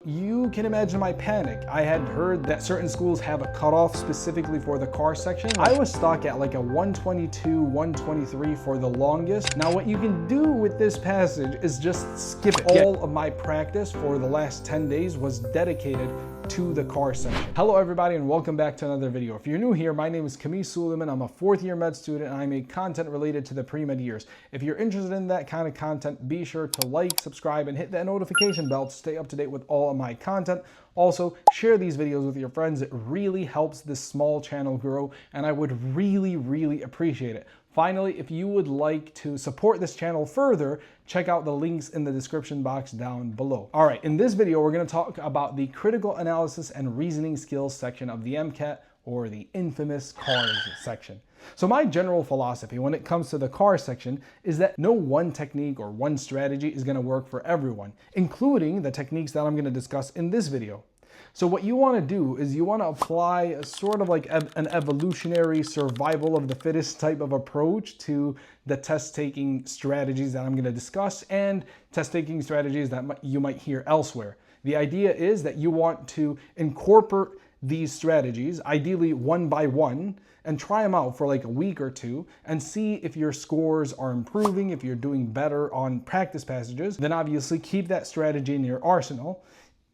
you can imagine my panic. I had heard that certain schools have a cutoff specifically for the car section. I was stuck at like a 122, 123 for the longest. Now what you can do with this passage is just skip it. All of my practice for the last 10 days was dedicated to the car section. Hello everybody and welcome back to another video. If you're new here, my name is Kamis Suleiman. I'm a fourth year med student and I make content related to the pre-med years. If you're interested in that kind of content, be sure to like, subscribe, and hit that notification bell to stay up to date with all of my content. Also, share these videos with your friends. It really helps this small channel grow and I would really appreciate it. Finally, if you would like to support this channel further, check out the links in the description box down below. All right, in this video, we're going to talk about the critical analysis and reasoning skills section of the MCAT, or the infamous CARS section. So my general philosophy when it comes to the CARS section is that no one technique or one strategy is going to work for everyone, including the techniques that I'm going to discuss in this video. So what you want to do is you want to apply a sort of like an evolutionary survival of the fittest type of approach to the test taking strategies that I'm going to discuss and test taking strategies that you might hear elsewhere. The idea is that you want to incorporate these strategies, ideally one by one, and try them out for like a week or two and see if your scores are improving, if you're doing better on practice passages. Then obviously keep that strategy in your arsenal.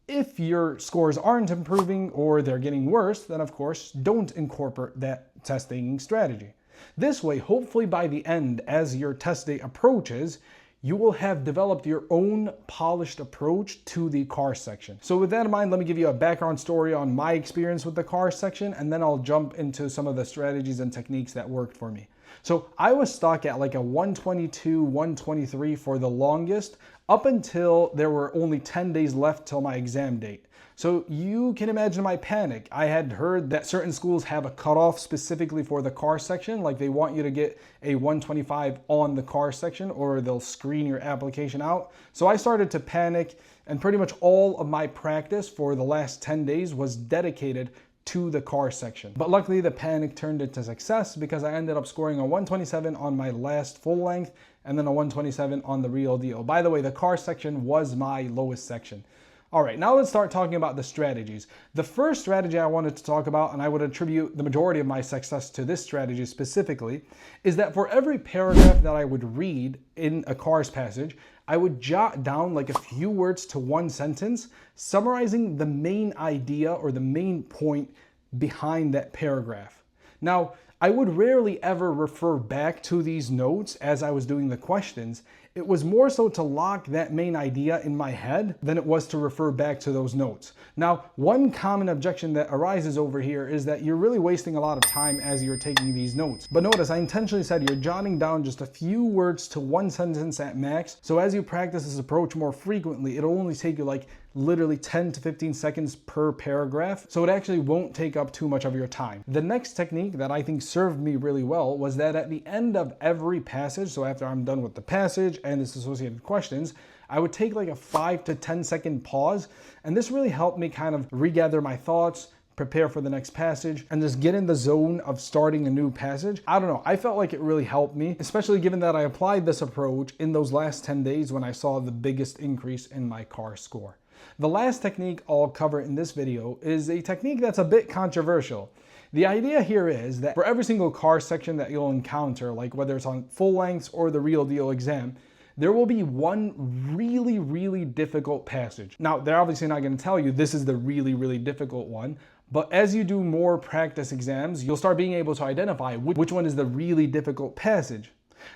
If your scores aren't improving or they're getting worse, then of course don't incorporate that test taking strategy. This way, hopefully by the end, as your test day approaches, you will have developed your own polished approach to the CARS section. So with that in mind, let me give you a background story on my experience with the CARS section, and then I'll jump into some of the strategies and techniques that worked for me. So I was stuck at like a 122, 123 for the longest, up until there were only 10 days left till my exam date. So you can imagine my panic. I had heard that certain schools have a cutoff specifically for the CARS section, like they want you to get a 125 on the CARS section or they'll screen your application out. So I started to panic and pretty much all of my practice for the last 10 days was dedicated to the CARS section. But luckily the panic turned into success because I ended up scoring a 127 on my last full length and then a 127 on the real deal. By the way, the CARS section was my lowest section. All right, now let's start talking about the strategies. The first strategy I wanted to talk about, and I would attribute the majority of my success to this strategy specifically, is that for every paragraph that I would read in a CARS passage, I would jot down like a few words to one sentence, summarizing the main idea or the main point behind that paragraph. Now, I would rarely ever refer back to these notes as I was doing the questions. It was more so to lock that main idea in my head than it was to refer back to those notes. Now, one common objection that arises over here is that you're really wasting a lot of time as you're taking these notes. But notice, I intentionally said you're jotting down just a few words to one sentence at max. So as you practice this approach more frequently, it'll only take you like literally 10 to 15 seconds per paragraph. So it actually won't take up too much of your time. The next technique that I think served me really well was that at the end of every passage, so after I'm done with the passage and its associated questions, I would take like a 5 to 10 second pause. And this really helped me kind of regather my thoughts, prepare for the next passage, and just get in the zone of starting a new passage. I don't know, I felt like it really helped me, especially given that I applied this approach in those last 10 days when I saw the biggest increase in my CARS score. The last technique I'll cover in this video is a technique that's a bit controversial. The idea here is that for every single CARS section that you'll encounter, like whether it's on full lengths or the real deal exam, there will be one really difficult passage. Now, they're obviously not going to tell you this is the really difficult one, but as you do more practice exams, you'll start being able to identify which one is the really difficult passage.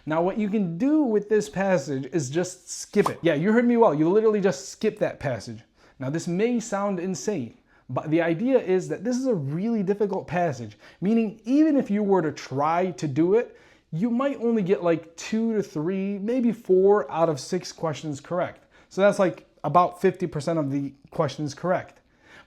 Now, what you can do with this passage is just skip it. Yeah, you heard me well. You literally just skip that passage. Now, this may sound insane, but the idea is that this is a really difficult passage, meaning even if you were to try to do it, you might only get like 2 to 3, maybe 4 out of 6 questions correct. So that's like about 50% of the questions correct.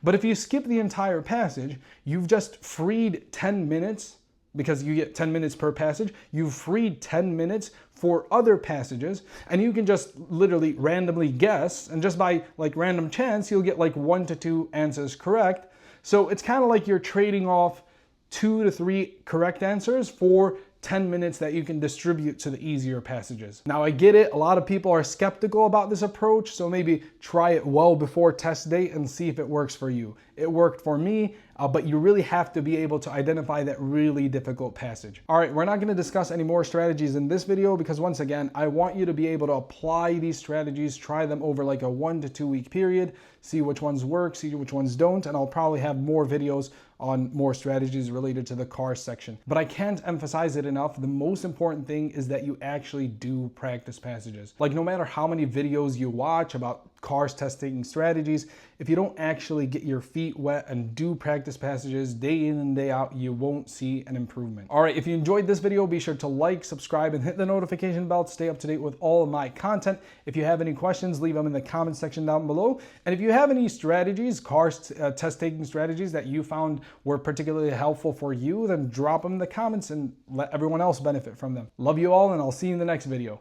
But if you skip the entire passage, you've just freed 10 minutes, because you get 10 minutes per passage, you've freed 10 minutes for other passages, and you can just literally randomly guess, and just by like random chance, you'll get like 1 to 2 answers correct. So it's kind of like you're trading off 2 to 3 correct answers for 10 minutes that you can distribute to the easier passages. Now I get it, a lot of people are skeptical about this approach, so maybe try it well before test date and see if it works for you. It worked for me, but you really have to be able to identify that really difficult passage. All right, we're not gonna discuss any more strategies in this video because once again, I want you to be able to apply these strategies, try them over like a 1 to 2 week period, see which ones work, see which ones don't, and I'll probably have more videos on more strategies related to the car section. But I can't emphasize it enough. The most important thing is that you actually do practice passages. Like no matter how many videos you watch about cars testing strategies, if you don't actually get your feet wet and do practice passages day in and day out, you won't see an improvement. All right, if you enjoyed this video, be sure to like, subscribe, and hit the notification bell to stay up to date with all of my content. If you have any questions, leave them in the comment section down below. And if you have any strategies, test taking strategies that you found were particularly helpful for you, then drop them in the comments and let everyone else benefit from them. Love you all, and I'll see you in the next video.